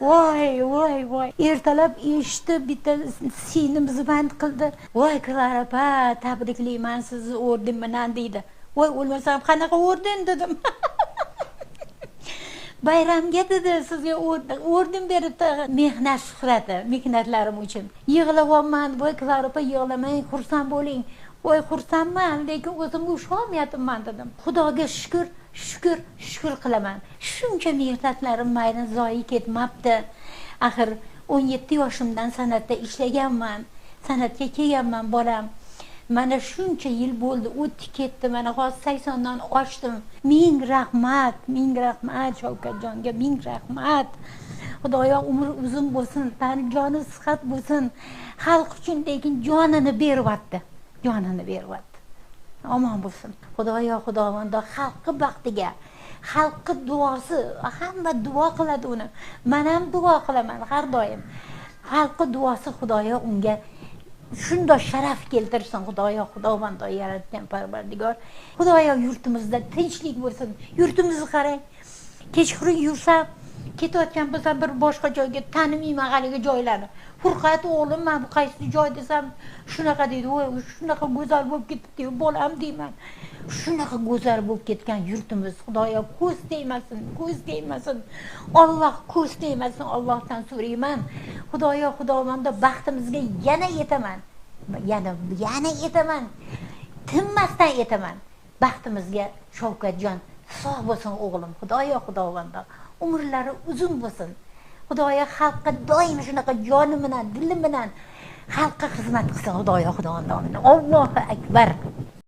voy ertalab eshitib bitta sinimizni band qildi. Voy Klara opa, tabriklayman sizni orden bilan deydi. Voy o'lmasam qanaqa orden dedim. Bayramga dedi sizga orden beribdi, mehnat shuhrati, mehnatlarim uchun. Yig'layapman, voy Klara opa yig'lamang, xursand bo'ling. Voy xursandman, lekin o'zimga usholmayapman dedim. Xudoga shukr qilaman. Shuncha mehnatlarim mayli zoyi ketmabdi. Axir 17 yoshimdan san'atda ishlaganman, san'atga kelganman bolam. Mana shuncha yil bo'ldi, o'tdi ketdi. Mana hozir 80 dan oshdim. Ming rahmat Shavkatjonga, ming rahmat. Xudoyo umr uzun bo'lsin, tani joni sihat bo'lsin. Xalq uchun lekin jonini beryapti. Omon bo'lsin. Xudoyo xudovando xalqi baxtiga, xalqi duosi, hamma duo qiladi uni. Men ham duo qilaman har doim. Xalqi duosi Xudoyo unga shunday sharaf keltirsin. Xudoyo xudovando yaratgan Parvardigor. Xudoyo yurtimizda tinchlik bo'lsin. Yurtimizni qarang. Kechqurun yursam, ketayotgan bo'lsam bir boshqa joyga tanimayman haligi joylarni. Furqat o'g'lim, men bu qaysi joy desam, shunaqa deydi. Voy, shunaqa go'zal bo'lib ketdi, bolam deyman. Shunaqa go'zal bo'lib ketgan yurtimiz. Xudoyo ko'z tegmasin. Alloh ko'z tegmasin. Allohdan so'rayman. Xudoyo xudovando baxtimizga yana yetaman. Yana yetaman. Tinmasdan yetaman. Baxtimizga Shavkatjon sog' bo'lsin o'g'lim. Xudoyo xudovando umrlari uzun bo'lsin. Xudoyo xalqqa doim shunaqa joni bilan, dili bilan xalqqa xizmat qilsin. Xudoyo xudovando. Allohu akbar.